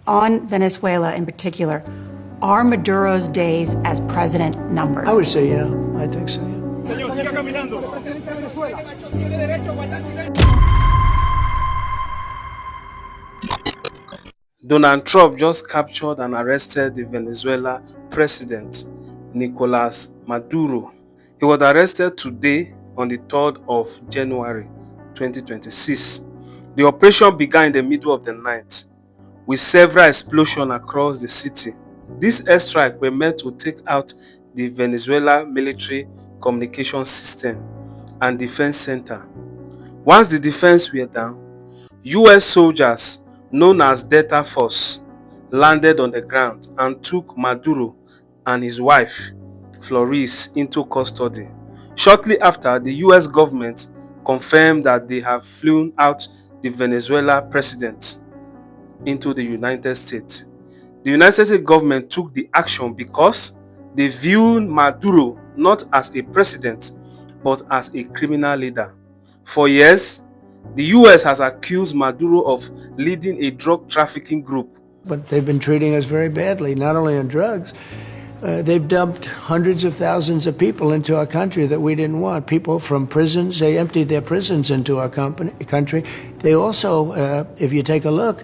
On Venezuela in particular, are Maduro's days as president numbered? I would say, yeah. I think so, yeah. Donald Trump just captured and arrested the Venezuela president, Nicolás Maduro. He was arrested today on the 3rd of January 2026. The operation began in the middle of the night with several explosions across the city. These airstrikes were meant to take out the Venezuela military communication system and defense center. Once the defense were down, US soldiers known as Delta Force landed on the ground and took Maduro and his wife, Flores, into custody. Shortly after, the US government confirmed that they have flown out the Venezuela president into the United States. The United States government took the action because they viewed Maduro not as a president, but as a criminal leader. For years, the US has accused Maduro of leading a drug trafficking group. But they've been treating us very badly, not only on drugs. They've dumped hundreds of thousands of people into our country that we didn't want. People from prisons, they emptied their prisons into our country. They also, if you take a look,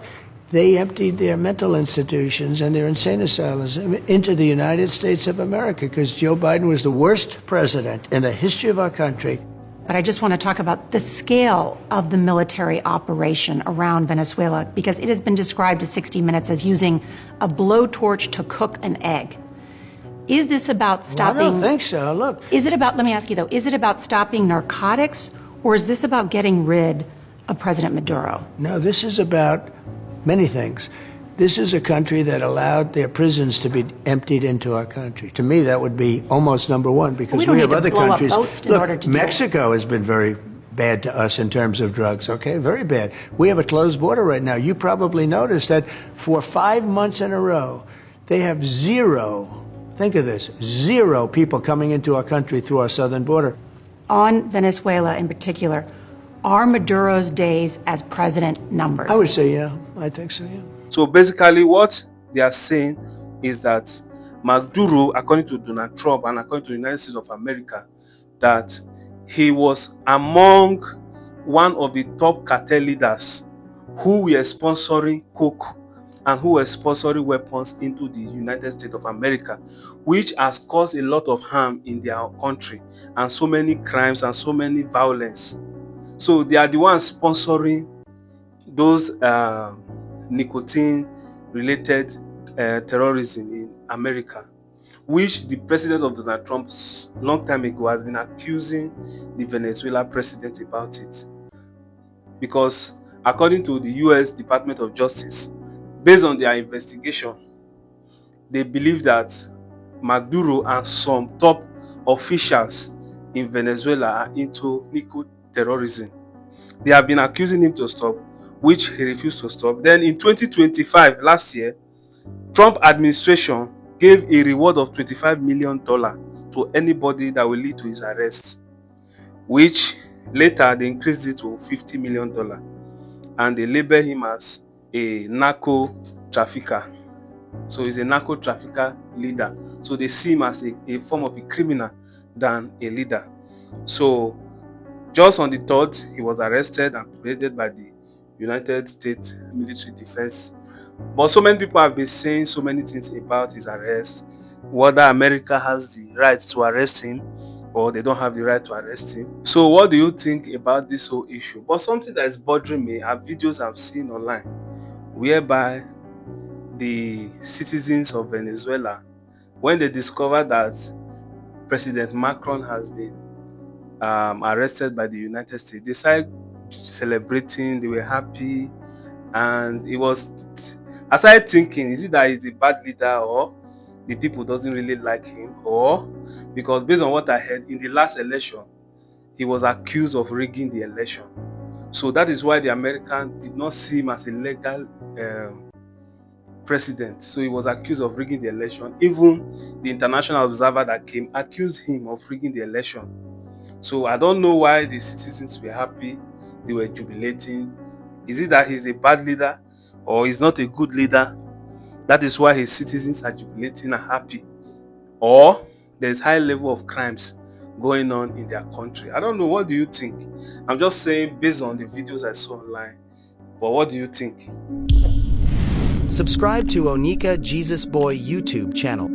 they emptied their mental institutions and their insane asylums into the United States of America because Joe Biden was the worst president in the history of our country. But I just want to talk about the scale of the military operation around Venezuela, because it has been described to 60 Minutes as using a blowtorch to cook an egg. Is this about stopping... Well, I don't think so. Look. Is it about, let me ask you though, is it about stopping narcotics, or is this about getting rid of President Maduro? No, this is about many things. This is a country that allowed their prisons to be emptied into our country. To me, that would be almost number one, because we have other countries. Look, Mexico has been very bad to us in terms of drugs, okay? Very bad. We have a closed border right now. You probably noticed that for 5 months in a row, they have zero, think of this, zero people coming into our country through our southern border. On Venezuela in particular, are Maduro's days as president numbered? I would say, yeah. I think so, yeah. So basically what they are saying is that Maduro, according to Donald Trump and according to the United States of America, that he was among one of the top cartel leaders who were sponsoring coke and who were sponsoring weapons into the United States of America, which has caused a lot of harm in their country and so many crimes and so many violence. So they are the ones sponsoring those nicotine-related terrorism in America, which the president of Donald Trump long time ago has been accusing the Venezuela president about it. Because according to the US Department of Justice, based on their investigation, they believe that Maduro and some top officials in Venezuela are into terrorism. They have been accusing him to stop, which he refused to stop. Then in 2025, last year, Trump administration gave a reward of $25 million to anybody that will lead to his arrest, which later they increased it to $50 million, and they label him as a narco trafficker. So he's a narco trafficker leader. So they see him as a form of a criminal than a leader. So just on the 3rd, he was arrested and paraded by the United States military defense. But so many people have been saying so many things about his arrest, whether America has the right to arrest him or they don't have the right to arrest him. So what do you think about this whole issue? But something that is bothering me are videos I've seen online whereby the citizens of Venezuela, when they discover that President Macron has been arrested by the United States, they started celebrating, they were happy, and it was, I started thinking, is it that he's a bad leader, or the people doesn't really like him, or because based on what I heard in the last election, he was accused of rigging the election. So that is why the American did not see him as a legal president. So he was accused of rigging the election. Even the international observer that came accused him of rigging the election. So I don't know why the citizens were happy, they were jubilating. Is it that he's a bad leader or he's not a good leader? That is why his citizens are jubilating and happy. Or there's high level of crimes going on in their country. I don't know. What do you think? I'm just saying based on the videos I saw online. But what do you think? Subscribe to Onika Jesus Boy YouTube channel.